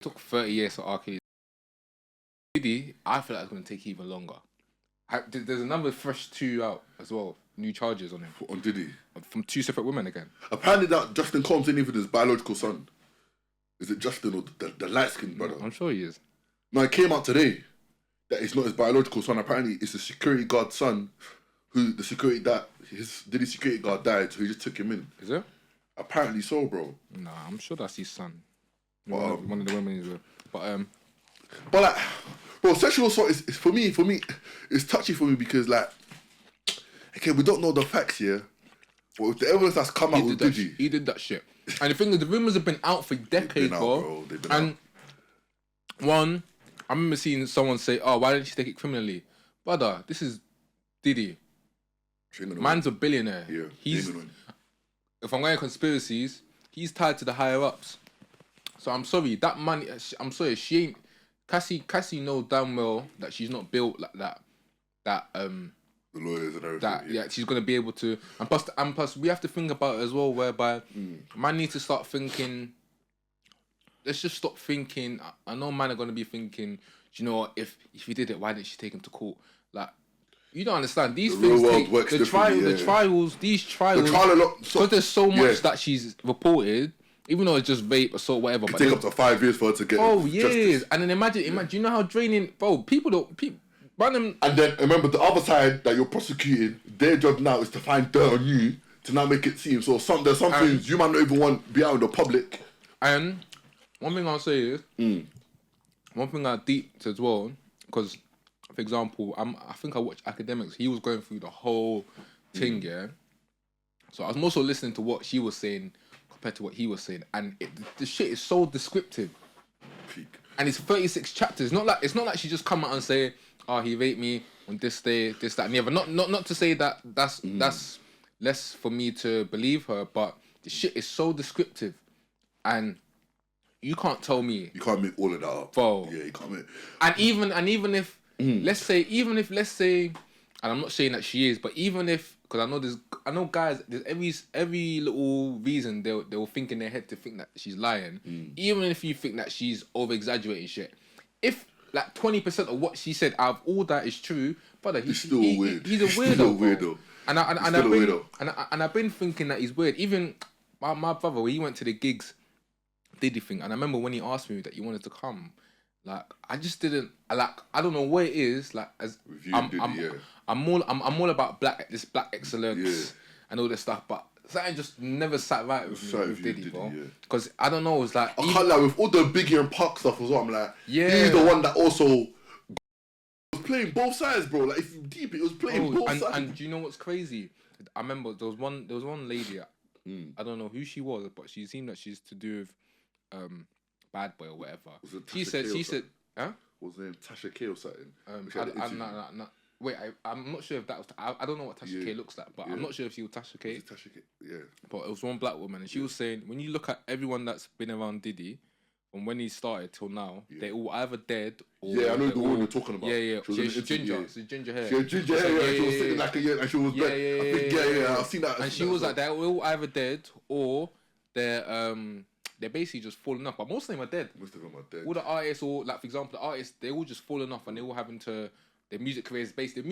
took 30 years for R. Kelly. Diddy, I feel like it's going to take even longer. There's another fresh 2 out as well. New charges on him. On Diddy? From 2 separate women again. Apparently that Justin Combs ain't even his biological son. Is it Justin or the light-skinned brother? I'm sure he is. No, it came out today that it's not his biological son. Apparently it's a security guard's son who Diddy's security guard died, so he just took him in. Is it? Apparently so, bro. Nah, I'm sure that's his son. One of the women is with. But like, bro, sexual assault is for me, it's touchy for me because like, okay, we don't know the facts here, but with the evidence that's come out with Diddy, he did that shit. And the thing is, the rumors have been out for decades, bro. They've been and out. One, I remember seeing someone say, "Oh, why didn't you take it criminally, brother? This is Diddy. Man's a billionaire. Yeah, if I'm going conspiracies, he's tied to the higher ups. So I'm sorry, that money. I'm sorry, she ain't. Cassie knows damn well that she's not built like that. The lawyers and everything. Yeah, she's gonna be able to. And plus, we have to think about it as well, whereby man needs to start thinking. Let's just stop thinking. I know man are gonna be thinking. You know what? If he did it, why didn't she take him to court? Like, you don't understand. These things take the trials. These trials. Because there's so much that she's reported. Even though it's just vape, assault, whatever. It take up to 5 years for her to get. Oh years, and then imagine. You know how draining, bro. People don't. Random. And then remember the other side that you're prosecuting. Their job now is to find dirt on you to now make it seem. So there's some things you might not even want to be out in the public. And one thing I'll say is, one thing I deeped as well, because, for example, I think I watched Academics. He was going through the whole thing, yeah. So I was more so listening to what she was saying compared to what he was saying, and the shit is so descriptive. Peak. And it's 36 chapters. It's not like she just come out and say, "Oh, he raped me on this day, this, that, and the other." Not to say that that's less for me to believe her, but the shit is so descriptive, and you can't tell me. You can't make all of that up. Bro. Yeah, you can't make. And even if let's say, and I'm not saying that she is, but even if, because I know guys, there's every little reason they'll think in their head to think that she's lying. Even if you think that she's over exaggerating shit, if like 20% of what she said out of all that is true, brother, he's still weird. He's a weirdo. He's still a weirdo. And I've been thinking that he's weird. Even my brother, when he went to the gigs, Diddy thing, and I remember when he asked me that he wanted to come, like I just didn't like. I don't know what it is. Like as I'm all about black excellence and all this stuff, but something just never sat right with Diddy, bro. Because I don't know, it's like I can't lie, with all the Biggie and Pac stuff as well. I'm like, he's the one that also was playing both sides, bro. Like if you deep it was playing both sides. And do you know what's crazy? I remember there was one lady. I don't know who she was, but she seemed that she's to do with Bad Boy or whatever. She said, huh? Was her name Tasha K or something? Wait, I'm not sure if that was. I don't know what Tasha K looks like, but I'm not sure if she was Tasha K. Tasha K, yeah. But it was one black woman, and she was saying, when you look at everyone that's been around Diddy, from when he started till now, they all either dead or. Yeah, I know the one you're talking about. Yeah. She's ginger. She's ginger hair. She had ginger hair. She was sitting like a year, and she was yeah. I've seen that. And she was like, they're all either dead or they're basically just falling off. But most of them are dead. Most of them are dead. All the artists, or like for example, the artists, they're all just falling off, and they're all having to. Their music career is basically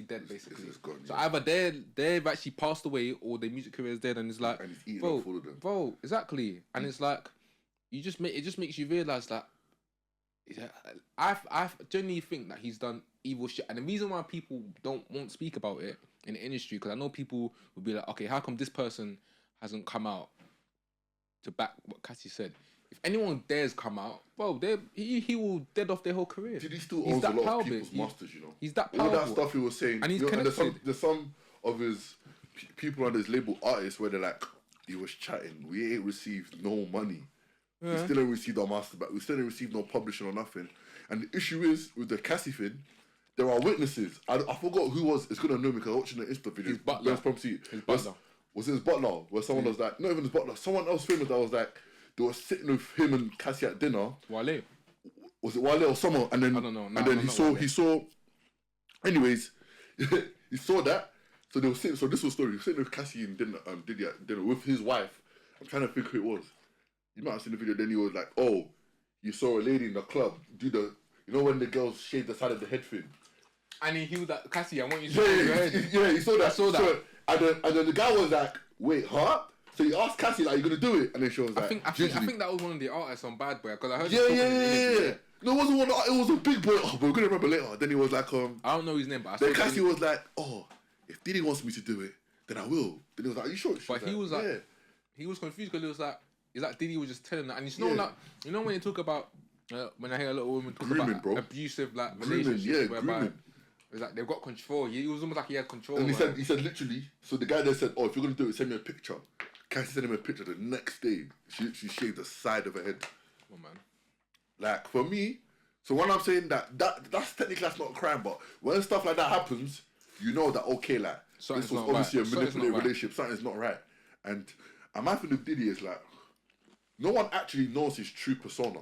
dead, basically. It's gone, so either they've actually passed away, or their music career is dead, and it's like, and bro, all of them. Bro, exactly. And it's like, it just makes you realize that. I genuinely think that he's done evil shit, and the reason why people won't speak about it in the industry, because I know people will be like, okay, how come this person hasn't come out to back what Cassie said? If anyone dares come out, bro, he will dead off their whole career. Did he still owns a lot of people's masters, you know? He's that powerful. All that stuff he was saying, and he's there's some of his people on his label artists where they're like, he was chatting, we ain't received no money. We still ain't received our master back. We still ain't received no publishing or nothing. And the issue is, with the Cassie thing, there are witnesses. I forgot who was. It's gonna know me because I'm watching the Insta video. His butler. His butler. Was it his butler? Where someone was like, not even his butler. Someone else famous that was like, they were sitting with him and Cassie at dinner. Wale. Was it Wale or someone? And then I don't know. And then he saw. Anyways, he saw that. So they were sitting. So this was the story. He was sitting with Cassie and Diddy at dinner with his wife. I'm trying to think who it was. You might have seen the video. Then he was like, "Oh, you saw a lady in the club do the, you know when the girls shave the side of the head thing. And he was like, Cassie, I want you to shave your head. Yeah, he saw that. I saw that. So, and then the guy was like, wait, huh? So he asked Cassie, like, you gonna do it? And then she was like, I think that was one of the artists on Bad Boy, because I heard. Yeah. No, it wasn't one. It was a big boy. Oh, but we're gonna remember later. Then he was like, I don't know his name, but I then Cassie was like, oh, if Diddy wants me to do it, then I will. Then he was like, are you sure? But he was like, yeah. He was confused because it was like, it's like Diddy was just telling that, and like, you know when you talk about when I hear a lot of women talk about abusive like relationships whereby it's like they've got control. He was almost like he had control. And he said literally. So the guy there said, oh, if you're gonna do it, send me a picture. Cassie sent him a picture the next day. She shaved the side of her head. Oh man. Like for me, so when I'm saying that's technically that's not a crime, but when stuff like that happens, you know that okay, like this was obviously a manipulative relationship. Something's not right. And my thing with Diddy is like, no one actually knows his true persona.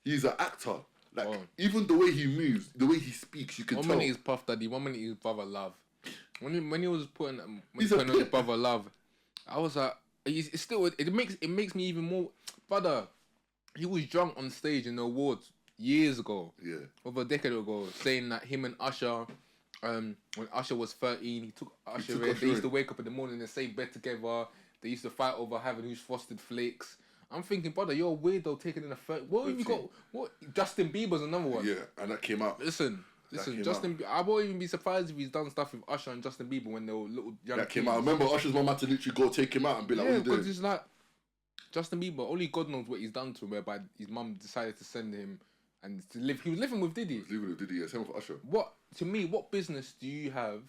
He's an actor. Like even the way he moves, the way he speaks, you can tell. 1 minute he's Puff Daddy, 1 minute he's Brother Love. When he was putting on his Brother Love, I was like, it's still it makes me even more, brother. He was drunk on stage in the awards years ago, over a decade ago, saying that him and Usher, when Usher was 13, he took Usher in. They used to wake up in the morning in the same bed together. They used to fight over having who's frosted flakes. I'm thinking, brother, you're a weirdo taking in a 30. What have you got? What Justin Bieber's another one. Yeah, and that came out. Listen, Justin. I won't even be surprised if he's done stuff with Usher and Justin Bieber when they were little young. That came out. I remember Usher's mom had to literally go take him out and be like, "What are you doing?" Because it's like Justin Bieber. Only God knows what he's done to him. Whereby his mum decided to send him and to live. He was living with Diddy. Living with Diddy, yeah. Same with Usher. What business do you have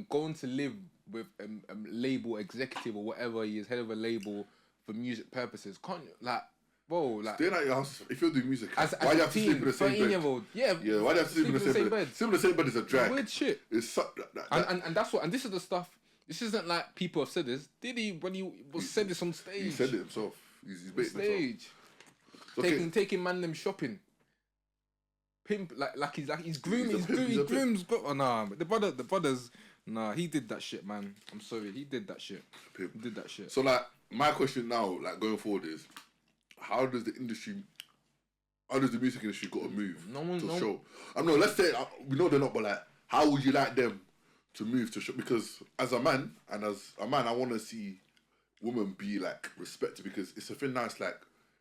going to live with a label executive or whatever he is, head of a label for music purposes? Can't like. Whoa, like staying at your house if you're doing music. Why do you have to sleep in the same bed? Yeah, why do you have to sleep in the same bed? Sleeping in the same bed is a drag. Weird shit. It's and that's what. And this is the stuff. This isn't like people have said this. Diddy when he said this on stage. He said it himself. He's baiting stage. Okay. Taking man them shopping. Pimp like he's grooming. He's grooms. Oh nah, but the brothers. Nah, he did that shit, man. I'm sorry, he did that shit. Pimp. He did that shit. So like, my question now, like going forward is, how does the music industry got to move to show? I don't know. Let's say we know they're not, but like, how would you like them to move to show? Because as a man, I want to see women be like respected, because it's a thing that's like,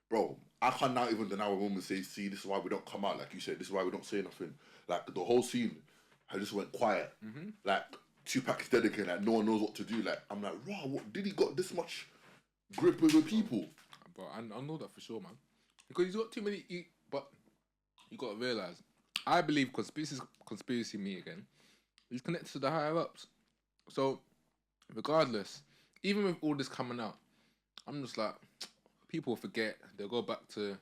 bro, I can't now even deny when women say, see, this is why we don't come out, like you said, this is why we don't say nothing. Like the whole scene, I just went quiet. Mm-hmm. Like Tupac is dead again, like no one knows what to do. Like I'm like, raw, what did he got this much grip over people? But I know that for sure, man. Because he's got too many. But you got to realize, I believe conspiracy me again. He's connected to the higher ups. So, regardless, even with all this coming out, I'm just like, people forget. They'll go back to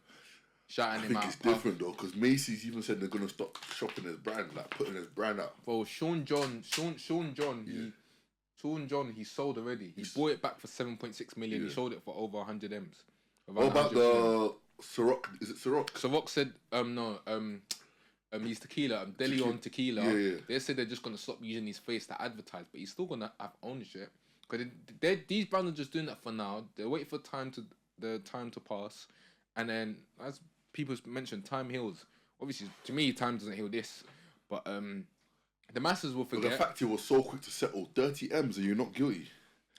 shouting him out. I think it's different though, because Macy's even said they're gonna stop shopping his brand, like putting his brand out. Well, Sean John, he sold already. He bought it back for 7.6 million. He sold it for over 100 M's. What about the Ciroc? Is it Ciroc? Ciroc said, he's tequila. De Leon tequila. Yeah. They said they're just gonna stop using his face to advertise, but he's still gonna have ownership. Because these brands are just doing that for now. They're waiting for the time to pass, and then as people mentioned, time heals. Obviously, to me, time doesn't heal this, but the masses will forget. But the fact he was so quick to settle 30 M's and you're not guilty.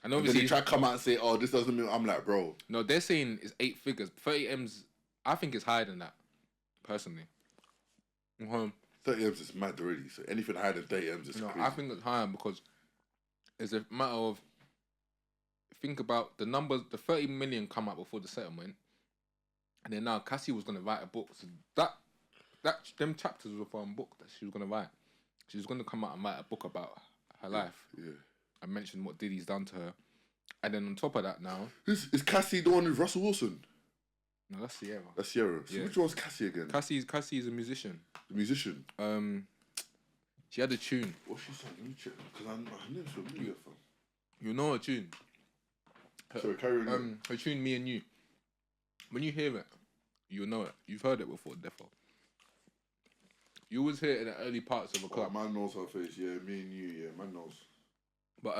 And obviously, then he tried to come out and say, "Oh, this doesn't mean." I'm like, bro. No, they're saying it's 8 figures. 30 M's, I think it's higher than that, personally. 30 M's is mad already. So anything higher than 30 M's is crazy. I think it's higher because it's a matter of, think about the numbers. The 30 million come out before the settlement, and then now Cassie was gonna write a book. So them chapters were from a book that she was gonna write. She was gonna come out and write a book about her life. Yeah. I mentioned what Diddy's done to her, and then on top of that, now is Cassie the one with Russell Wilson? No, that's Sierra. That's Sierra. So which one's Cassie again? Cassie is a musician. The musician. She had a tune. What's she saying? Let me check because I'm never familiar. You know her tune. Sorry, carry on. Her tune, Me and You. When you hear it, you'll know it. You've heard it before, therefore. You always hear it in the early parts of a club. Man knows her face. Yeah, Me and You. Yeah, man knows. But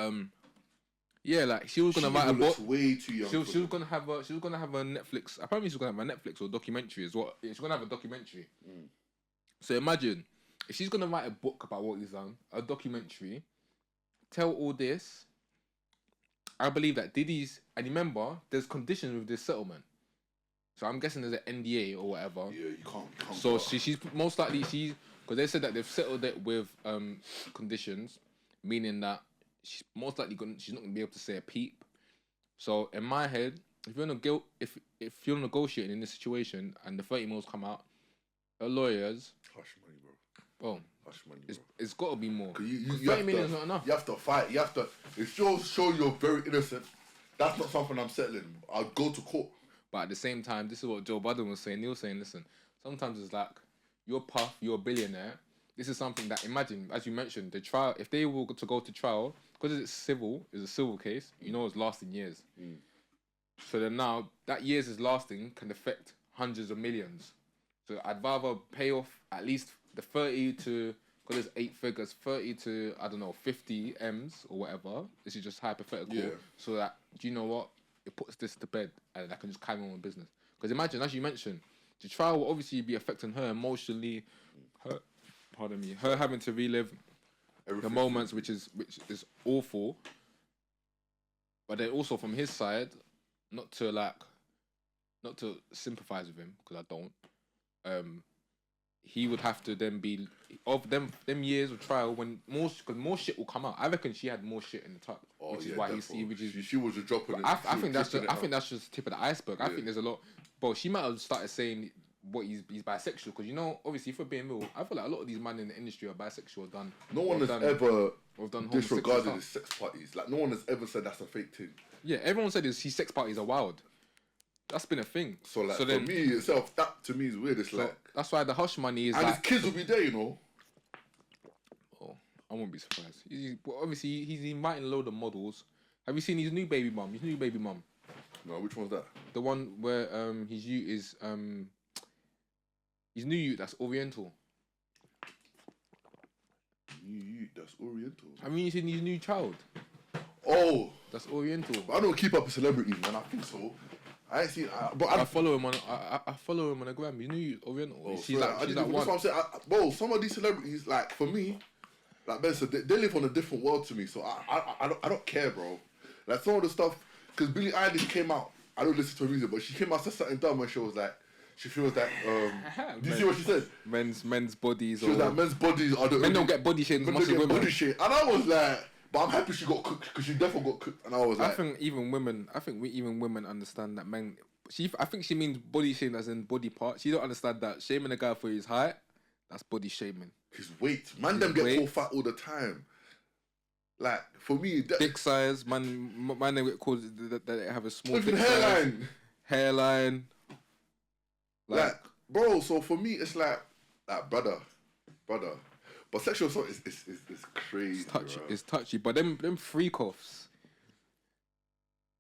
Yeah, like she was gonna write a book. Way too young. She was gonna have a Netflix. Apparently, she was gonna have a Netflix or documentary as well. Yeah, she's gonna have a documentary. So imagine if she's gonna write a book about what he's done, a documentary, tell all this. I believe that Diddy's, and remember, there's conditions with this settlement. So I'm guessing there's an NDA or whatever. Yeah, you can't. So she's most likely because they said that they've settled it with conditions, meaning that she's most likely she's not gonna be able to say a peep. So in my head, if you're negotiating in this situation and the 30 mils come out, her lawyers, hush money, bro. Oh, hush money, bro. It's got to be more. 30 million is not enough. You have to fight. You have to. If you show you're very innocent, that's not something I'm settling. I'll go to court. But at the same time, this is what Joe Budden was saying. He was saying, listen, sometimes it's like, you're Puff, you're a billionaire. This is something that, imagine, as you mentioned, the trial, if they were to go to trial, because it's a civil case, you know it's lasting years. So then now, that years is lasting can affect hundreds of millions. So I'd rather pay off at least the 30 to, because there's 8 figures, 30 to, I don't know, 50 M's or whatever. This is just hypothetical. Yeah. So that, do you know what? It puts this to bed and I can just carry on with business. Because imagine, as you mentioned, the trial will obviously be affecting her emotionally. Her having to relive the moments, which is awful. But then also from his side, not to sympathize with him, because I don't. He would have to then be of them years of trial when more shit will come out. I reckon she had more shit in the top, which is why she was just dropping. I think that's just the tip of the iceberg. I think there's a lot. But she might have started saying what he's bisexual, because obviously, if we're being real, I feel like a lot of these men in the industry are bisexual. No one has ever disregarded his sex parties. Like no one has ever said that's a fake thing. Yeah, everyone said his sex parties are wild. That's been a thing. So for me itself, that to me is weird. It's that's why the hush money is. And his kids will be there, Oh, I won't be surprised. Obviously, he's inviting a load of models. Have you seen his new baby mum? No, which one's that? The one where his new youth that's Oriental. New youth that's Oriental. Have you seen his new child? Oh, that's Oriental. But I don't keep up with celebrities, man. I think so. I ain't seen, but I follow him on. I follow him on the gram. You knew Oriental. Oh, she's like one. That's what I'm saying. Bro, some of these celebrities, like for me, like Ben said, they live on a different world to me. So I don't care, bro. Like some of the stuff, because Billie Eilish came out. I don't listen to her music, but she came out said something dumb when she was like, she feels that. Do you see what she said? Men's bodies. She was like, men's bodies are the. Men don't get body shamed. Men don't get body shamed, and I was like. But I'm happy she got cooked, because she definitely got cooked, and I was like, I think even women understand that men. I think she means body shaming as in body part. She don't understand that shaming a guy for his height, that's body shaming. His weight, man, them get called fat all the time. Like for me, big size, man, they get called that they have a small big hairline. Like bro, so for me, it's like brother. But sexual assault is crazy. It's touchy. But them freak offs.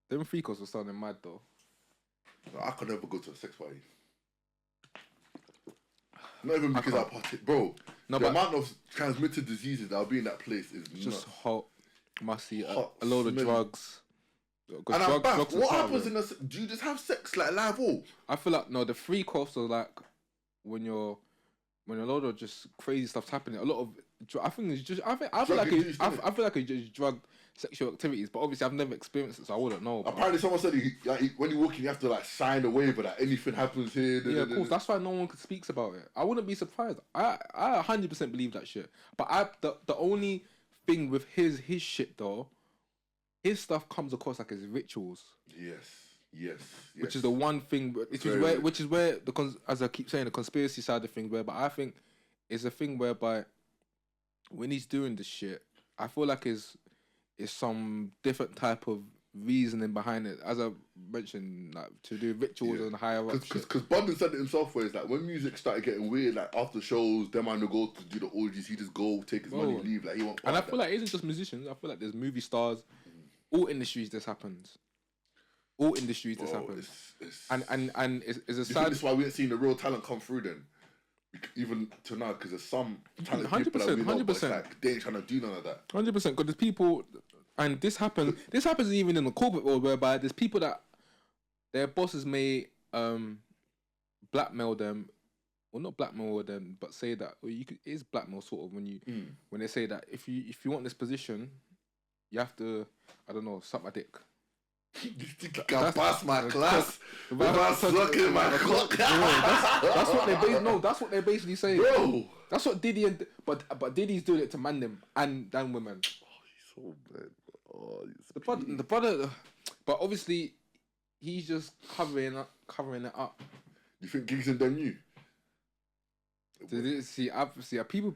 Them freak offs are sounding mad though. No, I could never go to a sex party. Not even because I partake, bro. No, the amount of transmitted diseases that'll be in that place is just hot, musty, a load of drugs. And I'm back. What happens in a? Do you just have sex like live all? I feel like no. The freak offs are like when a lot of just crazy stuff's happening. A lot of I think it's just I feel like it's just drug sexual activities, but obviously I've never experienced it, so I wouldn't know. Apparently, someone said when you walk in, you have to like sign a waiver that anything happens here. Yeah, of course. That's why no one speaks about it. I wouldn't be surprised. I 100% believe that shit. But the only thing with his shit though, his stuff comes across like his rituals. Yes. Which is the one thing, which is where as I keep saying, the conspiracy side of things, but I think it's a thing whereby when he's doing this shit, I feel like is some different type of reasoning behind it. As I mentioned, like to do rituals and higher up. Because Bundy said it himself, where it's like when music started getting weird, like after shows, them man will go to do the orgies, he just go take his money, leave. Like he won't. And I feel like it isn't just musicians. I feel like there's movie stars, all industries. This happens. All industries this happens. And it's a sad. That's why we ain't seen the real talent come through then. Even to now, because there's some talented people that we know, but it's like they ain't trying to do none of that. 100%, because there's people, And this happens. This happens even in the corporate world, whereby there's people that their bosses may blackmail them, well, not blackmail them, but say that it is blackmail sort of when they say that if you want this position, you have to, I don't know, suck my dick. You can pass my class without sucking my cock. That's what they that's what they're basically saying. Bro, that's what Diddy but Diddy's doing it to man them and women. Oh, he's so bad. Oh, the brother, but obviously he's just covering it up. You think Giggs and them knew? People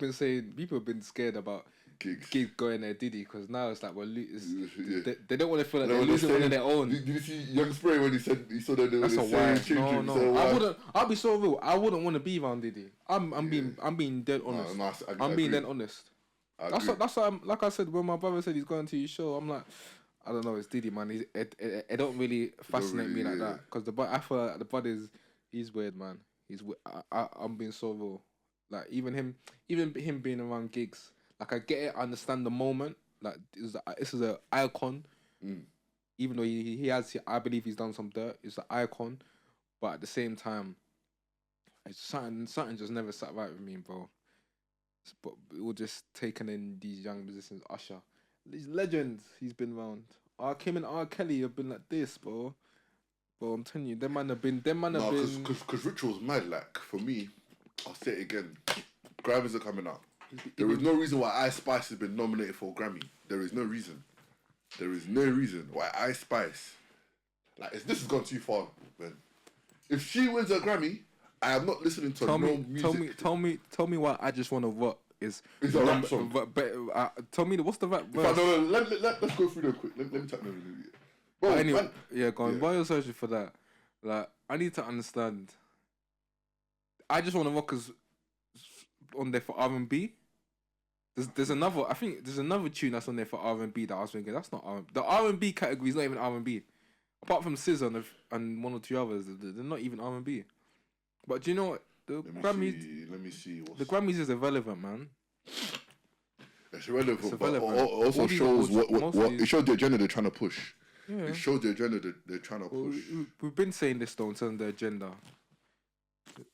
have been scared about Giggs going there Diddy, because now it's like, well, they don't want to feel like they're losing one of their own. Did you see Young Spray when he saw that they were saying no. I'll be so real. I wouldn't want to be around Diddy. I'm being dead honest. I'm being dead honest. That's why like I said, when my brother said he's going to your show, I'm like, I don't know, it's Diddy, man. It don't really fascinate me like that, because I feel like the brother's, he's weird, man. I'm being so real. Like even him being around Giggs, like I get it, I understand the moment. Like this is an icon, even though he has, I believe he's done some dirt. He's an icon, but at the same time, it's something just never sat right with me, bro. But we're just taking in these young musicians, Usher, these legends he's been around. Kim and R. Kelly have been like this, bro. Bro, I'm telling you, them man have been. Because Ritual's mad. Like for me, I'll say it again. Grammys are coming up. There is no reason why Ice Spice has been nominated for a Grammy. There is no reason. There is no reason why Ice Spice. Like this has gone too far, man. If she wins a Grammy, I am not listening to music. Tell me why I Just Wanna Rock is a rap song. Tell me what's the rap verse? Let's go through them quick. Let me tap them. Anyway, go on. While you're searching for that, like I need to understand. I Just Wanna Rock is on there for R&B. There's another. I think there's another tune that's on there for R&B that I was thinking that's not R&B. The R&B category is not even R&B. Apart from SZA and one or two others, they're not even R&B. But do you know what? Let me see. The Grammys is irrelevant, man. It's irrelevant, but also shows what it shows the agenda they're trying to push. Yeah. It shows the agenda they're trying to push. We've been saying this though in terms of the agenda.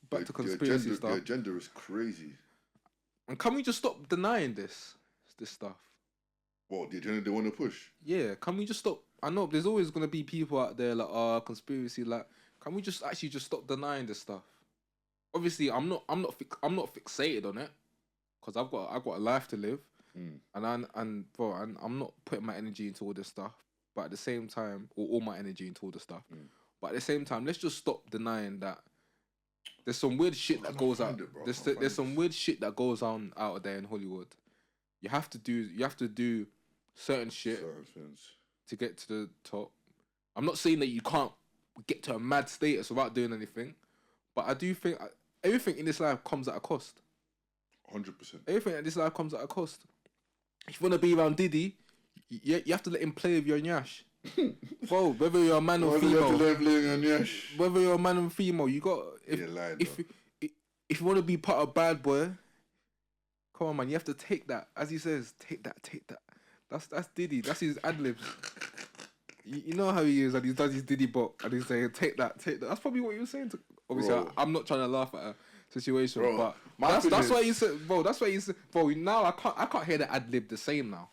Back to conspiracy stuff. The agenda is crazy. And can we just stop denying this stuff? What, the agenda they want to push? Yeah, can we just stop? I know there's always gonna be people out there like, conspiracy. Like, can we just actually just stop denying this stuff? Obviously, I'm not fixated on it, because I've got a life to live, and I'm not putting my energy into all this stuff. But at the same time, or all my energy into all this stuff. But at the same time, let's just stop denying that there's some weird shit that goes out. There's some weird shit that goes on out there in Hollywood. You have to do certain shit to get to the top. I'm not saying that you can't get to a mad status without doing anything, but I do think everything in this life comes at a cost. 100%. Everything in this life comes at a cost. If you want to be around Diddy, you have to let him play with your nyash. Bro, whether you're a man or female, whether you're a man or female, you got if you want to be part of Bad Boy, come on, man, you have to take that. As he says, take that. That's Diddy. That's his ad libs. You know how he is, and he does his Diddy bop, and he's saying, take that. That's probably what he was saying. Obviously, I'm not trying to laugh at a situation, bro, but that's why he said, bro. That's why he said, bro. Now I can't hear the ad lib the same now.